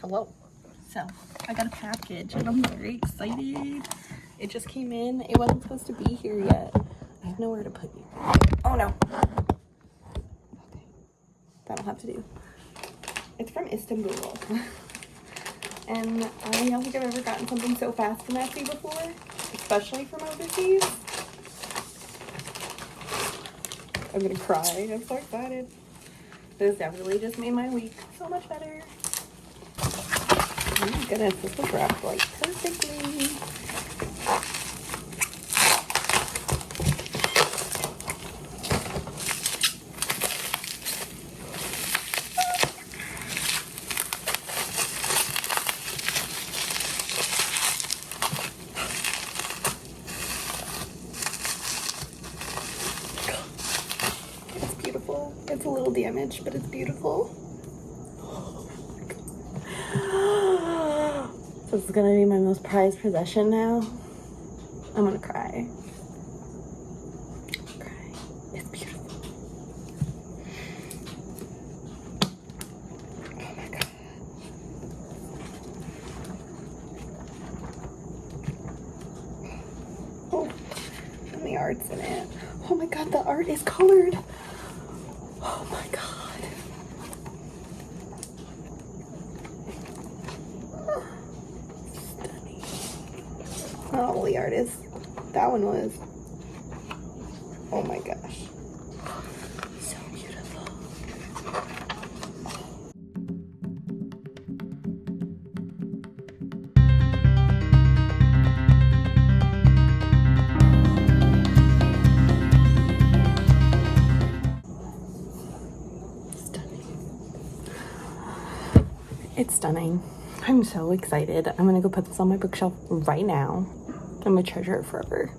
Hello. So, I got a package and I'm very excited. It just came in. It wasn't supposed to be here yet. I have nowhere to put you. Oh no. Okay. That'll have to do. It's from Istanbul. And I don't think I've ever gotten something so fast and messy before, especially from overseas. I'm gonna cry. I'm so excited. This definitely just made my week so much better. Oh my goodness, this was wrapped like perfectly. It's beautiful. It's a little damaged, but it's beautiful. This is gonna be my most prized possession now. I'm gonna cry. It's beautiful. Oh my god. Oh, and the art's in it. Oh my god, the art is colored. Oh my god. Not all the art is. That one was. Oh my gosh. So beautiful. Stunning. It's stunning. I'm so excited. I'm gonna go put this on my bookshelf right now. I'm gonna treasure it forever.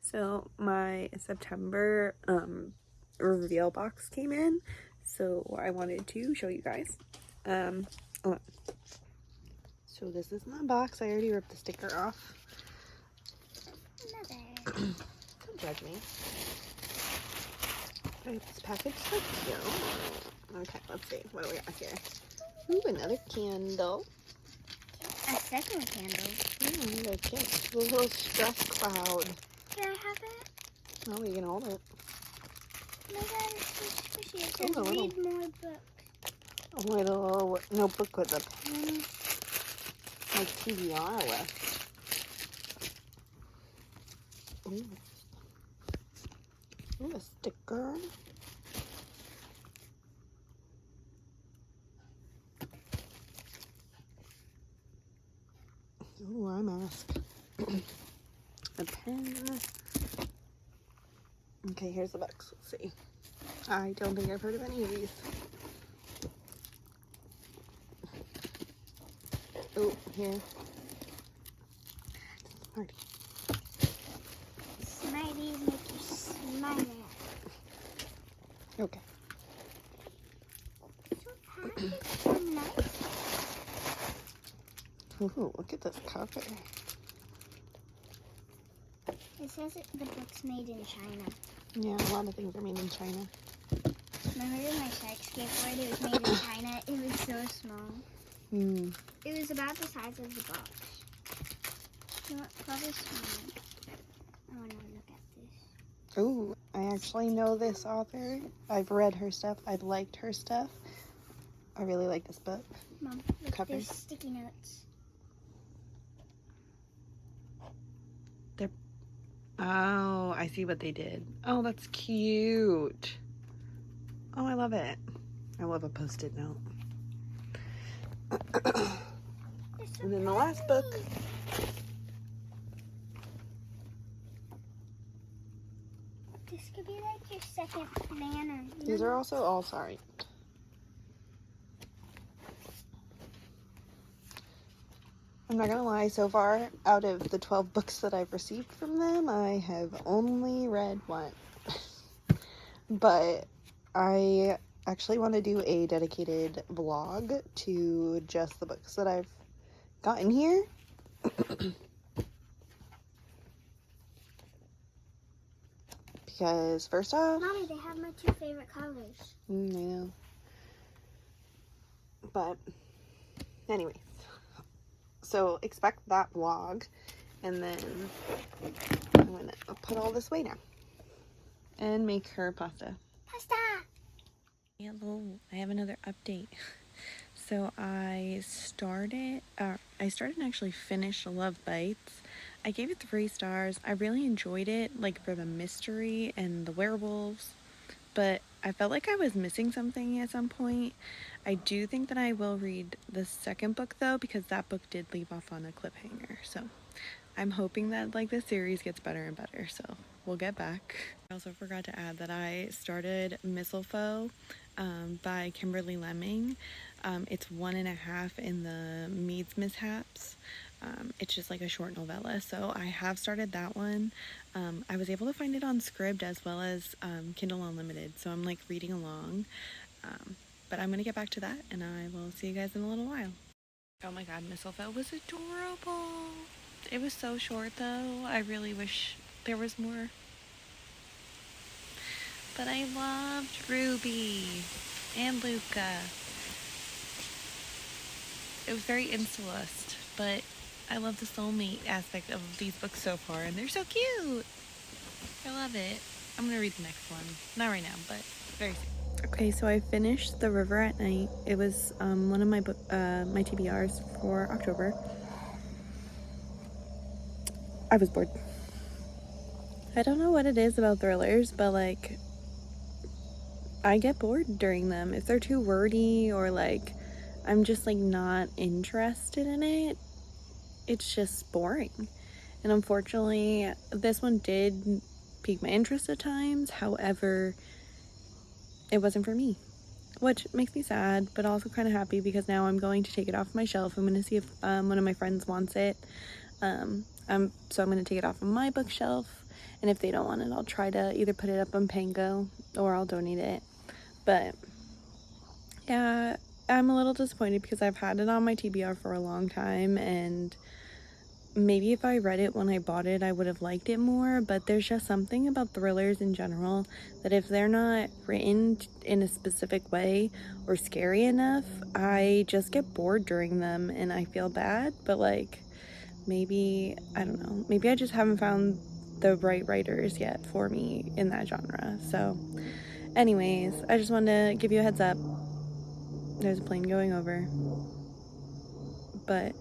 So my September reveal box came in, so I wanted to show you guys. So this is my box. I already ripped the sticker off. Don't judge me. This package so cute. Okay, let's see. What do we got here? Ooh, another candle. A second candle. Ooh, another candle. A little stress cloud. Can I have it? Oh, you can hold it. Oh my god, it's so squishy. It Oh, says read more books. A little notebook with a pen. Like TBR with. Ooh, a sticker. Ooh, eye mask. A pen. Okay, here's the box. Let's see. I don't think I've heard of any of these. Oh, here. Smarty. Smarties make you smarter. Okay. It's so nice. Ooh, look at this cover. It says the book's made in China. Yeah, a lot of things are made in China. Remember my sex skateboard? It was made in China. It was so small. Hmm. It was about the size of the box. You know what? Probably small. I want to look at this. Ooh, I actually know this author. I've read her stuff. I've liked her stuff. I really like this book. Mom, look, Cover. there's sticky notes. Oh, I see what they did. Oh, that's cute. Oh, I love it. I love a post-it note. And then the last book. This could be like your second planner. These are also all sorry. I'm not gonna lie, so far, out of the 12 books that I've received from them, I have only read one. But I actually want to do a dedicated vlog to just the books that I've gotten here. because first off, Mommy, they have my 2 favorite colors. I know. But anyways, so expect that vlog, and then I'm gonna put all this away now and make her pasta. Pasta! Hello, I have another update. So I started and actually finished Love Bites. I gave it 3 stars. I really enjoyed it, like for the mystery and the werewolves, but I felt like I was missing something at some point. I do think that I will read the second book though, because that book did leave off on a cliffhanger. So I'm hoping that like the series gets better and better. So we'll get back. I also forgot to add that I started Mistlefoe by Kimberly Lemming. It's 1.5 in the Meads Mishaps. It's just like a short novella, so I have started that one. I was able to find it on Scribd as well as Kindle Unlimited, so I'm like reading along. But I'm gonna get back to that, and I will see you guys in a little while. Oh my god, Mistlefoe was adorable. It was so short though. I really wish there was more. But I loved Ruby and Luca. It was very Insta-lust, but I love the soulmate aspect of these books so far, and they're so cute. I love it. I'm gonna read the next one. Not right now, but very soon. Okay, so I finished The River at Night. It was one of my my TBRs for October. I was bored. I don't know what it is about thrillers, but like I get bored during them. If they're too wordy or like I'm just like not interested in it, it's just boring. And unfortunately, this one did pique my interest at times. However, it wasn't for me, which makes me sad, but also kind of happy because now I'm going to take it off my shelf. I'm going to see if one of my friends wants it. So I'm going to take it off of my bookshelf. And if they don't want it, I'll try to either put it up on Pango or I'll donate it. But yeah, I'm a little disappointed because I've had it on my TBR for a long time, and maybe if I read it when I bought it, I would have liked it more, but there's just something about thrillers in general that if they're not written in a specific way or scary enough, I just get bored during them and I feel bad. But like, maybe, I don't know, maybe I just haven't found the right writers yet for me in that genre. So anyways, I just wanted to give you a heads up. There's a plane going over. But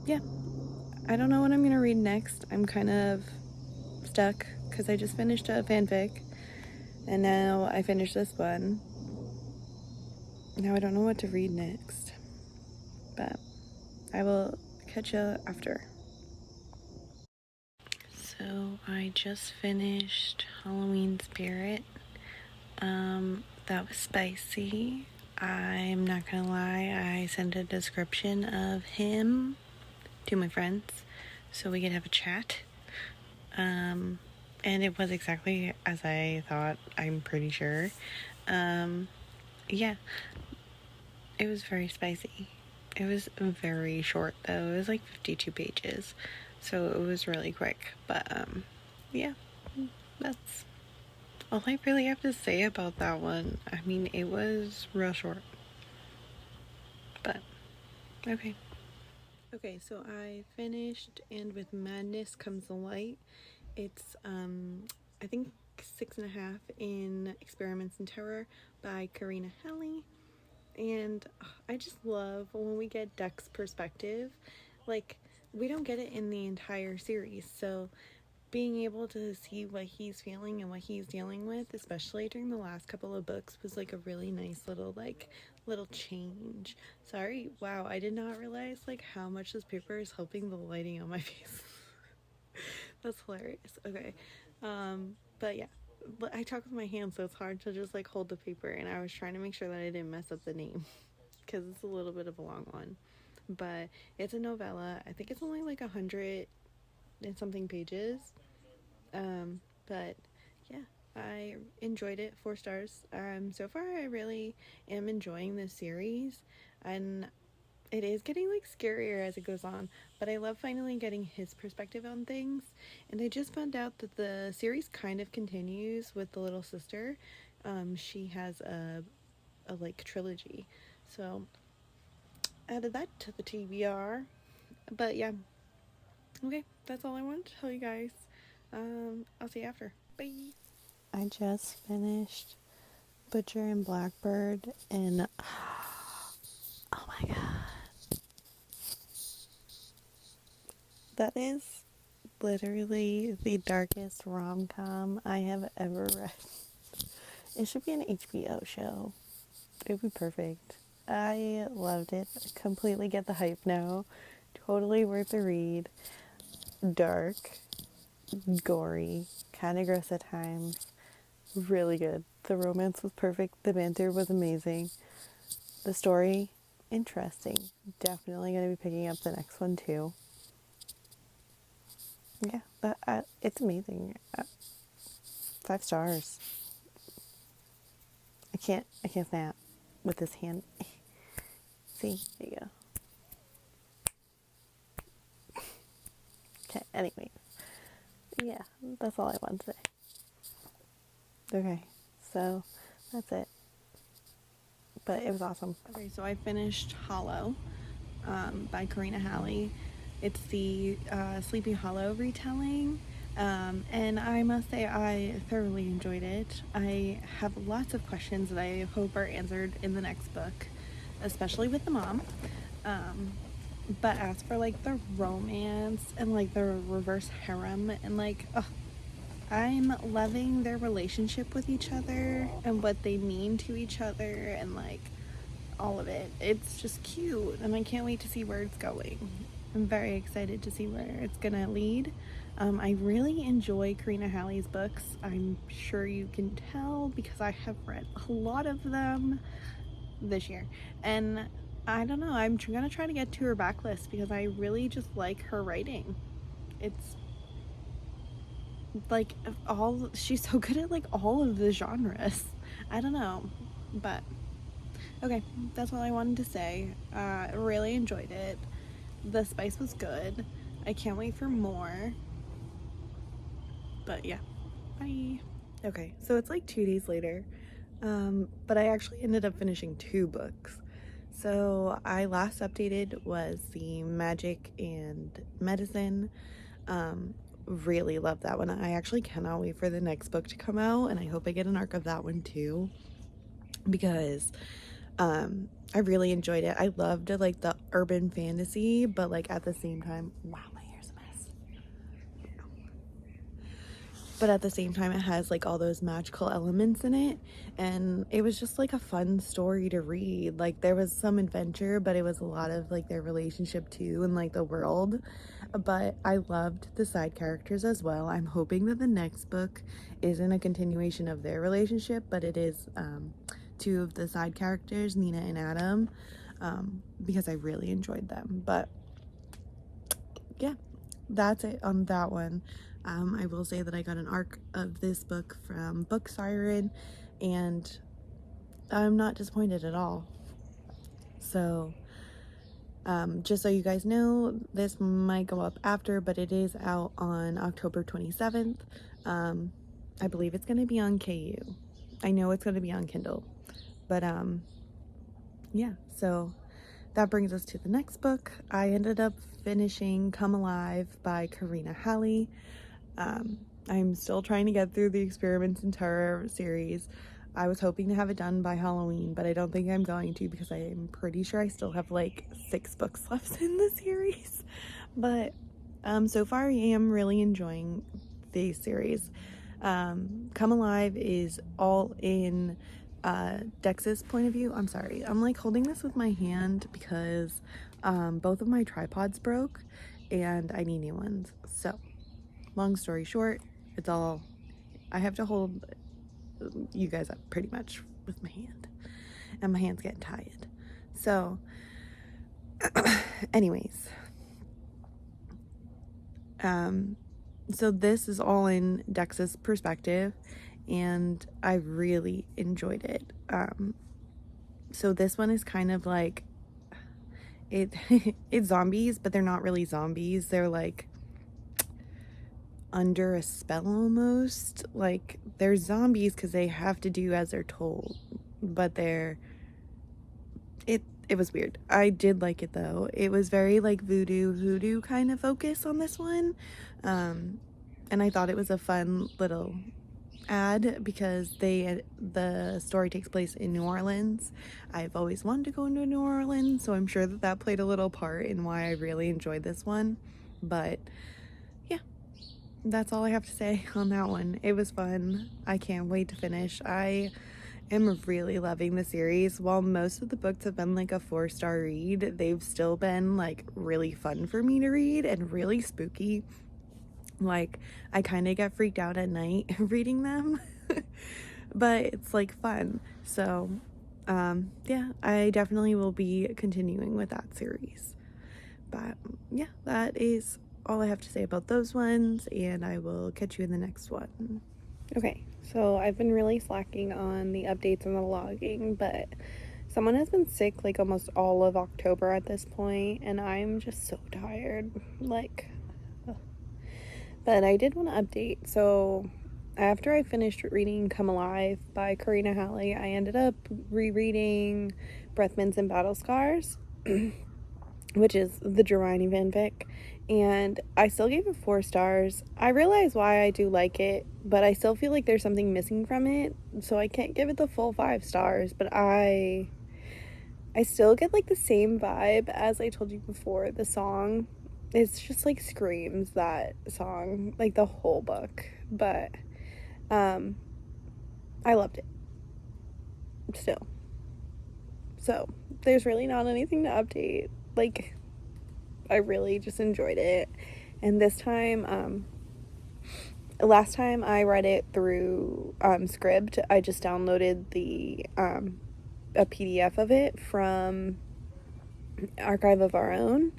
yeah, I don't know what I'm gonna read next. I'm kind of stuck because I just finished a fanfic and now I finished this one. Now I don't know what to read next, but I will catch you after. So I just finished Halloween Spirit. That was spicy. I'm not gonna lie, I sent a description of him to my friends so we could have a chat. And it was exactly as I thought, I'm pretty sure. Yeah, it was very spicy. It was very short though. It was like 52 pages, so it was really quick. But yeah, that's all I really have to say about that one. I mean, it was real short, but okay. Okay, so I finished And With Madness Comes the Light. It's I think 6.5 in Experiments in Terror by Karina Halle. And I just love when we get Deck's perspective. Like, we don't get it in the entire series, so being able to see what he's feeling and what he's dealing with, especially during the last couple of books, was like a really nice little change. Sorry, wow, I did not realize like how much this paper is helping the lighting on my face. That's hilarious. Okay, but yeah, I talk with my hands, so it's hard to just like hold the paper, and I was trying to make sure that I didn't mess up the name because it's a little bit of a long one. But it's a novella. I think it's only like 100 and something pages. But yeah, I enjoyed it. 4 stars. So far I really am enjoying this series, and it is getting like scarier as it goes on, but I love finally getting his perspective on things. And I just found out that the series kind of continues with the little sister. She has a like trilogy, so added that to the TBR. But yeah, okay, that's all I wanted to tell you guys. I'll see you after. Bye. I just finished Butcher and Blackbird, and oh my god, that is literally the darkest rom-com I have ever read. It should be an HBO show. It would be perfect. I loved it. Completely get the hype now. Totally worth the read. Dark, gory, kind of gross at times. Really good. The romance was perfect. The banter was amazing. The story, interesting. Definitely going to be picking up the next one too. Yeah, but it's amazing. 5 stars. I can't snap with this hand. See, there you go. Okay, anyway. Yeah, that's all I want to say. Okay, so that's it. But it was awesome. Okay, so I finished Hollow by Karina Halle. It's the Sleepy Hollow retelling. And I must say I thoroughly enjoyed it. I have lots of questions that I hope are answered in the next book, especially with the mom. But as for like the romance and like the reverse harem and like, I'm loving their relationship with each other and what they mean to each other and like all of it. It's just cute and I can't wait to see where it's going. I'm very excited to see where it's gonna lead. I really enjoy Karina Halle's books. I'm sure you can tell because I have read a lot of them this year. And I don't know, I'm gonna try to get to her backlist because I really just like her writing. It's like she's so good at like all of the genres. I don't know, but okay, that's all I wanted to say. I really enjoyed it. The spice was good. I can't wait for more. But yeah, bye. Okay, so it's like 2 days later, but I actually ended up finishing 2 books. So I last updated was the Magic and Medicine. Really love that one. I actually cannot wait for the next book to come out, and I hope I get an arc of that one too, because I really enjoyed it. I loved like the urban fantasy, but like at the same time, wow, my hair's a mess. But at the same time, it has like all those magical elements in it, and it was just like a fun story to read. Like there was some adventure, but it was a lot of like their relationship too and like the world. But I loved the side characters as well. I'm hoping that the next book isn't a continuation of their relationship, but it is 2 of the side characters, Nina and Adam, because I really enjoyed them. But yeah, that's it on that one. I will say that I got an arc of this book from Book Siren, and I'm not disappointed at all. So just so you guys know, this might go up after, but it is out on October 27th. I believe it's going to be on KU. I know it's going to be on Kindle, but yeah, so that brings us to the next book. I ended up finishing Come Alive by Karina Halle. I'm still trying to get through the Experiments in Terror series. I was hoping to have it done by Halloween, but I don't think I'm going to because I'm pretty sure I still have like 6 books left in the series. But so far I am really enjoying the series. Come Alive is all in Dex's point of view. I'm sorry, I'm like holding this with my hand because both of my tripods broke and I need new ones. So long story short, it's all, I have to hold you guys up pretty much with my hand, and my hand's getting tired. So anyways, so this is all in Dex's perspective, and I really enjoyed it. So this one is kind of like, it's zombies, but they're not really zombies. They're like under a spell almost. Like they're zombies because they have to do as they're told, but it was weird. I did like it though. It was very like voodoo kind of focus on this one, and I thought it was a fun little ad because the story takes place in New Orleans. I've always wanted to go into New Orleans, so I'm sure that played a little part in why I really enjoyed this one. But yeah, that's all I have to say on that one. It was fun. I can't wait to finish. I am really loving the series. While most of the books have been like a 4-star read, they've still been like really fun for me to read and really spooky. Like I kind of get freaked out at night reading them, but it's like fun. So yeah, I definitely will be continuing with that series. But yeah, that is all I have to say about those ones, and I will catch you in the next one. Okay, so I've been really slacking on the updates and the vlogging, but someone has been sick like almost all of October at this point, and I'm just so tired. Like, ugh. But I did want to update. So after I finished reading Come Alive by Karina Halle, I ended up rereading Breath Mints and Battle Scars, which is the Gerani fanfic, and I still gave it 4 stars. I realize why I do like it, but I still feel like there's something missing from it, so I can't give it the full 5 stars, but I still get like the same vibe as I told you before. The song, it's just like screams that song, like the whole book, but I loved it still. So there's really not anything to update. Like, I really just enjoyed it. And this time, last time I read it through Scribd, I just downloaded a PDF of it from Archive of Our Own,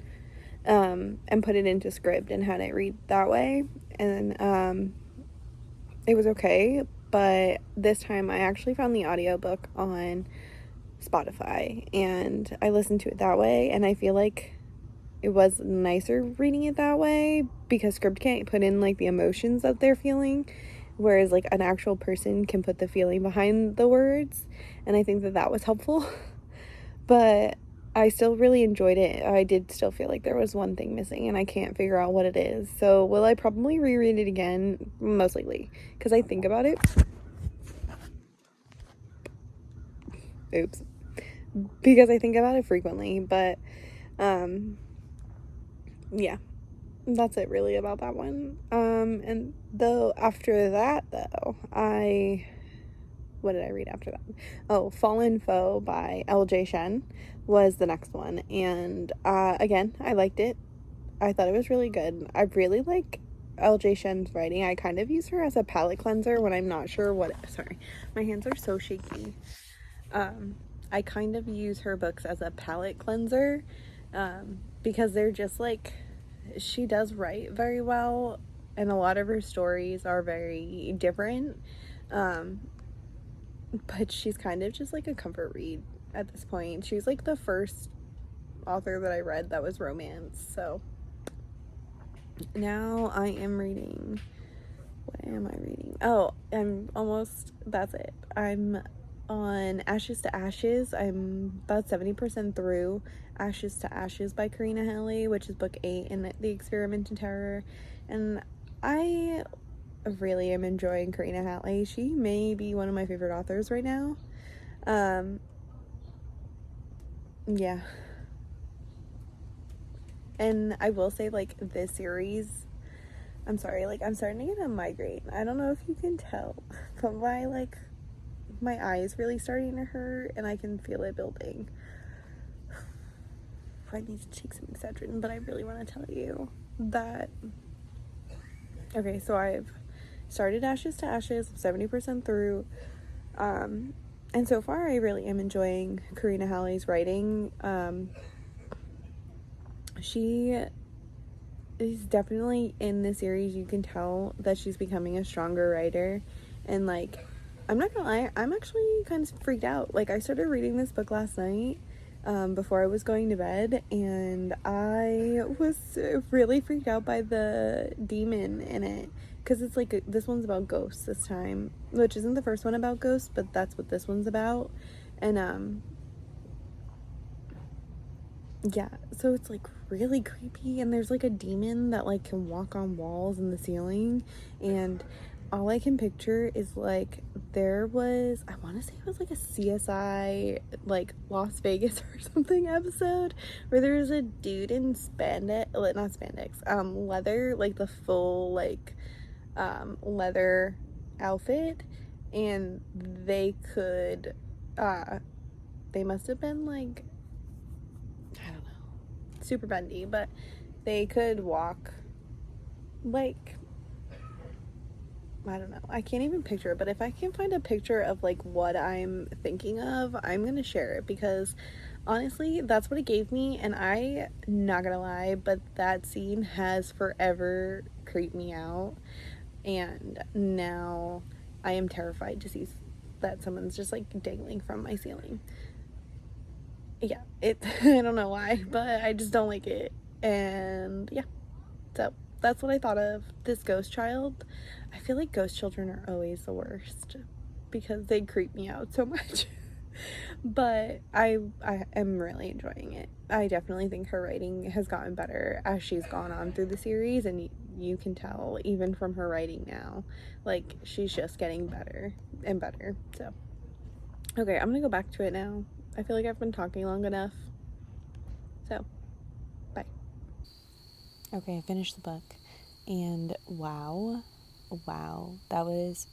and put it into Scribd and had it read that way. And it was okay, but this time I actually found the audiobook on Spotify and I listened to it that way, and I feel like it was nicer reading it that way because Scribd can't put in like the emotions that they're feeling, whereas like an actual person can put the feeling behind the words, and I think that was helpful. But I still really enjoyed it. I did still feel like there was one thing missing, and I can't figure out what it is. So will I probably reread it again? Most likely, because I think about it. Oops. Because I think about it frequently, but yeah, that's it really about that one. And though after that though, what did I read after that? Oh, Fallen Foe by LJ Shen was the next one, and again, I liked it. I thought it was really good. I really like LJ Shen's writing. I kind of use her as a palette cleanser when I'm not sure sorry, my hands are so shaky. I kind of use her books as a palette cleanser, because they're just like, she does write very well, and a lot of her stories are very different, but she's kind of just like a comfort read at this point. She's like the first author that I read that was romance. So now I am reading, what am I reading? Oh, that's it. I'm on Ashes to Ashes. I'm about 70% through Ashes to Ashes by Karina Halle, which is book 8 in the Experiment in Terror, and I really am enjoying Karina Halle. She may be one of my favorite authors right now. Yeah. And I will say, like, this series, I'm sorry, like, I'm starting to get a migraine. I don't know if you can tell, but my eye is really starting to hurt, and I can feel it building. I need to take some Excedrin, but I really want to tell you that. Okay, so I've started Ashes to Ashes, 70% through, and so far I really am enjoying Karina Halle's writing. She is definitely, in the series, you can tell that she's becoming a stronger writer, and like, I'm not gonna lie, I'm actually kind of freaked out. Like, I started reading this book last night, before I was going to bed, and I was really freaked out by the demon in it, because it's like this one's about ghosts this time, which isn't the first one about ghosts, but that's what this one's about. And yeah, so it's like really creepy, and there's like a demon that like can walk on walls in the ceiling, and all I can picture is like there was, I want to say it was like a CSI like Las Vegas or something episode where there was a dude in spandex, not spandex, leather, like the full like leather outfit, and they could they must have been like, I don't know, super bendy, but they could walk like, I don't know, I can't even picture it, but if I can find a picture of like what I'm thinking of, I'm gonna share it, because honestly that's what it gave me, and I, not gonna lie, but that scene has forever creeped me out, and now I am terrified to see that someone's just like dangling from my ceiling. Yeah, it I don't know why, but I just don't like it. And yeah, so that's what I thought of this ghost child. I feel like ghost children are always the worst because they creep me out so much. But I am really enjoying it. I definitely think her writing has gotten better as she's gone on through the series, and you can tell even from her writing now, like she's just getting better and better. So okay, I'm gonna go back to it now. I feel like I've been talking long enough. So bye. Okay, I finished the book, and wow, that was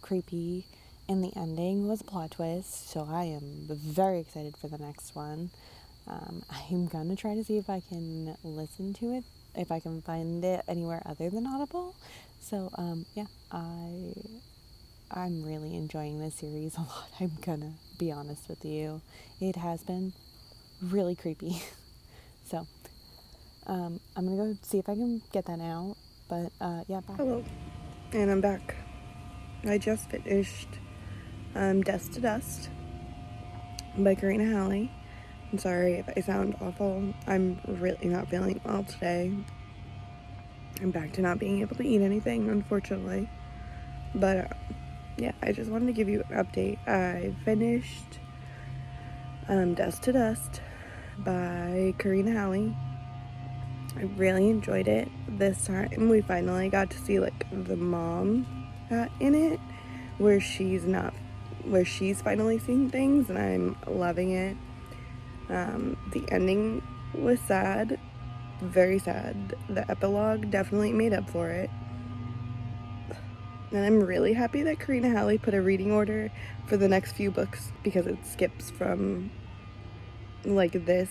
creepy, and the ending was a plot twist, so I am very excited for the next one. I'm gonna try to see if I can listen to it, if I can find it anywhere other than Audible. So yeah, I'm really enjoying this series a lot. I'm gonna be honest with you, it has been really creepy. So I'm gonna go see if I can get that out, but yeah, bye. Hello, and I'm back. I just finished Dust to Dust by Karina Halle. I'm sorry if I sound awful. I'm really not feeling well today. I'm back to not being able to eat anything, unfortunately. But yeah, I just wanted to give you an update. I finished Dust to Dust by Karina Halle. I really enjoyed it. This time we finally got to see like the mom in it, where she's finally seeing things, and I'm loving it. The ending was sad, very sad. The epilogue definitely made up for it. And I'm really happy that Karina Halle put a reading order for the next few books, because it skips from like this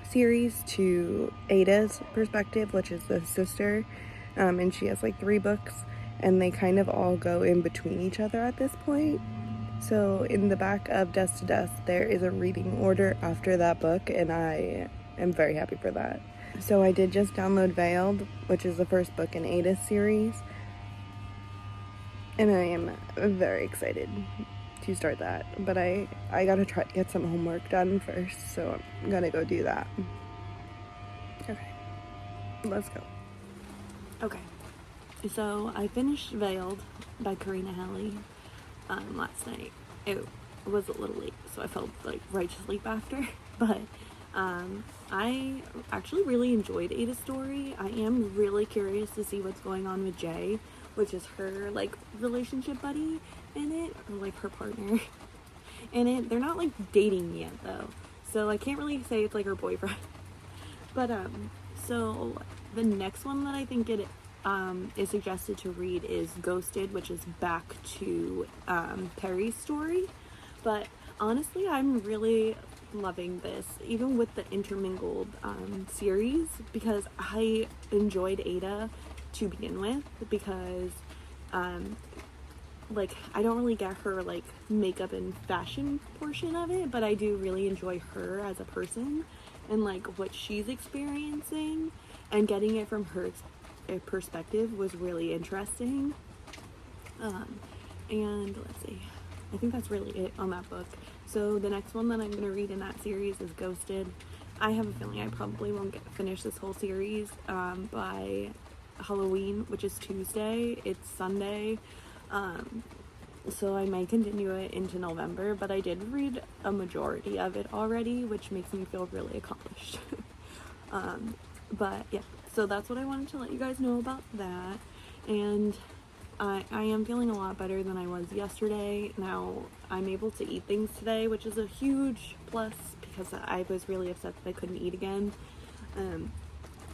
series to Ada's perspective, which is the sister, and she has like 3 books, and they kind of all go in between each other at this point. So in the back of Dust to Dust there is a reading order after that book, and I am very happy for that. So I did just download Veiled, which is the first book in Ada's series, and I am very excited to start that, but I gotta try to get some homework done first, so I'm gonna go do that. Okay, let's go. Okay, so I finished Veiled by Karina Halle last night. It was a little late, so I felt like right to sleep after, but I actually really enjoyed Ada's story. I am really curious to see what's going on with Jay, which is her like relationship buddy in it, or like her partner in it. They're not like dating yet though, so I can't really say it's like her boyfriend. But so the next one that I think it is suggested to read is Ghosted, which is back to Perry's story. But honestly, I'm really loving this, even with the intermingled series, because I enjoyed Ada to begin with, because like I don't really get her like makeup and fashion portion of it, but I do really enjoy her as a person and like what she's experiencing, and getting it from her perspective was really interesting. And let's see, I think that's really it on that book. So the next one that I'm going to read in that series is Ghosted. I have a feeling I probably won't finish this whole series by Halloween, which is Tuesday. It's Sunday. So I might continue it into November, but I did read a majority of it already, which makes me feel really accomplished. But yeah, so that's what I wanted to let you guys know about that. And I am feeling a lot better than I was yesterday. Now I'm able to eat things today, which is a huge plus because I was really upset that I couldn't eat again.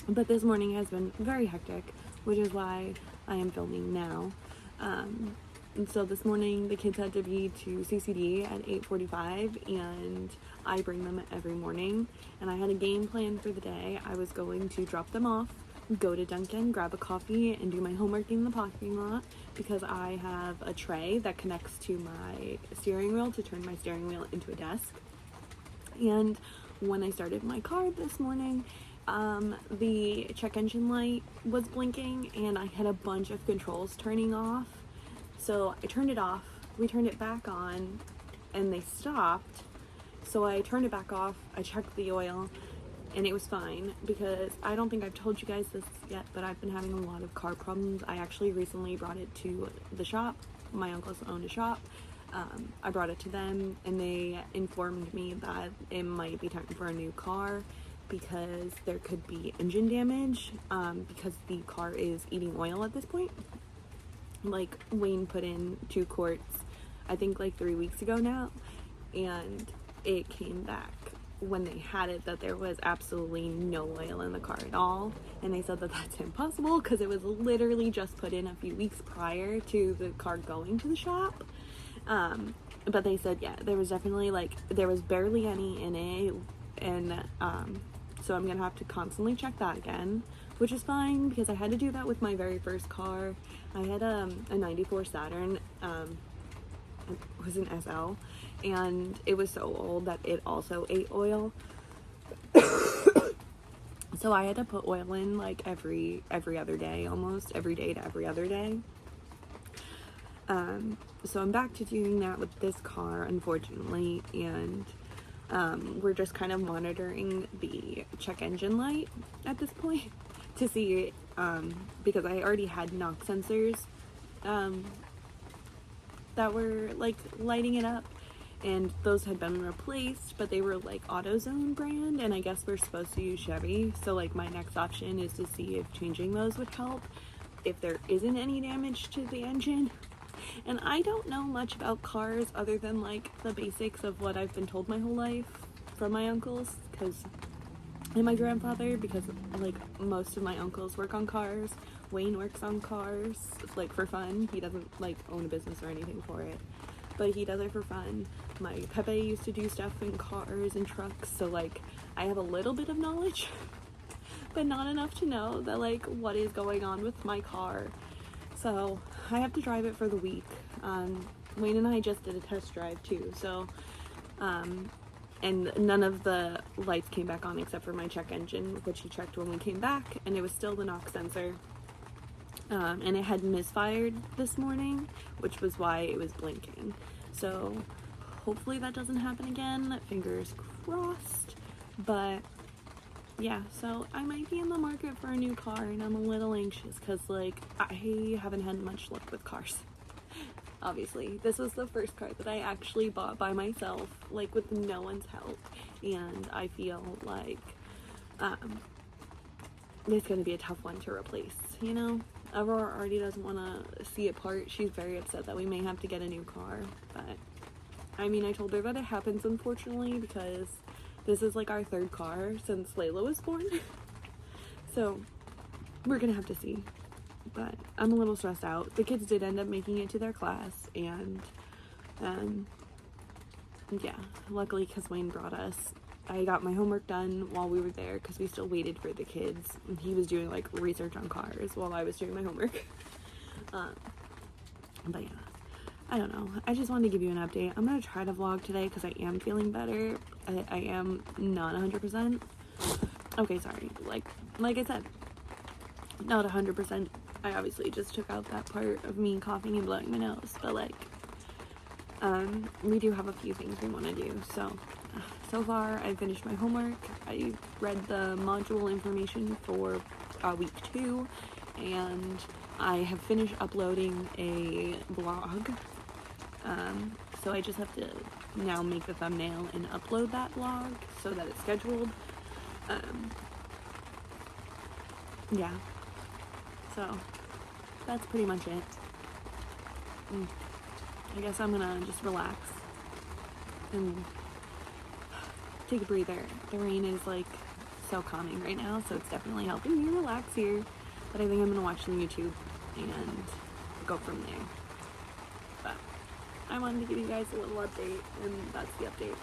But this morning has been very hectic, which is why I am filming now. And so this morning the kids had to be to CCD at 8:45, and I bring them every morning, and I had a game plan for the day. I was going to drop them off, go to Dunkin', grab a coffee, and do my homework in the parking lot because I have a tray that connects to my steering wheel to turn my steering wheel into a desk. And when I started my car this morning, the check engine light was blinking and I had a bunch of controls turning off. So I turned it off, we turned it back on, and they stopped. So I turned it back off, I checked the oil, and it was fine, because I don't think I've told you guys this yet, but I've been having a lot of car problems. I actually recently brought it to the shop. My uncles owned a shop. I brought it to them, and they informed me that it might be time for a new car because there could be engine damage, because the car is eating oil at this point. Like, Wayne put in 2 quarts, I think like 3 weeks ago now, and it came back when they had it that there was absolutely no oil in the car at all, and they said that that's impossible because it was literally just put in a few weeks prior to the car going to the shop. But they said, yeah, there was definitely, like, there was barely any in it, and so I'm gonna have to constantly check that again, which is fine because I had to do that with my very first car. I had a 94 Saturn, it was an SL, and it was so old that it also ate oil. So I had to put oil in like every other day, almost every day to every other day. So I'm back to doing that with this car, unfortunately, and we're just kind of monitoring the check engine light at this point to see, because I already had knock sensors that were like lighting it up, and those had been replaced, but they were like AutoZone brand, and I guess we're supposed to use Chevy. So like my next option is to see if changing those would help if there isn't any damage to the engine. And I don't know much about cars other than like the basics of what I've been told my whole life from my uncles and my grandfather, because like most of my uncles work on cars. Wayne works on cars like for fun. He doesn't like own a business or anything for it, but he does it for fun. My Pepe used to do stuff in cars and trucks, so like I have a little bit of knowledge but not enough to know that like what is going on with my car. So I have to drive it for the week. Wayne and I just did a test drive too, so and none of the lights came back on except for my check engine, which he checked when we came back, and it was still the knock sensor. And it had misfired this morning, which was why it was blinking. So hopefully that doesn't happen again, fingers crossed. But yeah, so I might be in the market for a new car, and I'm a little anxious because like I haven't had much luck with cars. Obviously, this was the first car that I actually bought by myself, like with no one's help, and I feel like it's gonna be a tough one to replace, you know? Aurora already doesn't want to see it part. She's very upset that we may have to get a new car, but I mean, I told her that it happens, unfortunately, because this is like our 3rd car since Layla was born. So we're gonna have to see. But I'm a little stressed out. The kids did end up making it to their class, and yeah, luckily because Wayne brought us, I got my homework done while we were there because we still waited for the kids, and he was doing like research on cars while I was doing my homework. But yeah, I don't know, I just wanted to give you an update. I'm gonna try to vlog today because I am feeling better. I am not 100%. Okay, sorry, like I said, not 100%. I obviously just took out that part of me coughing and blowing my nose, but like we do have a few things we want to do. So far I finished my homework. I read the module information for week 2, and I have finished uploading a vlog. So I just have to now make the thumbnail and upload that vlog so that it's scheduled. Yeah, so that's pretty much it. I guess I'm gonna just relax and take a breather. The rain is like so calming right now, so it's definitely helping me relax here. But I think I'm gonna watch some YouTube and go from there. But I wanted to give you guys a little update, and that's the update.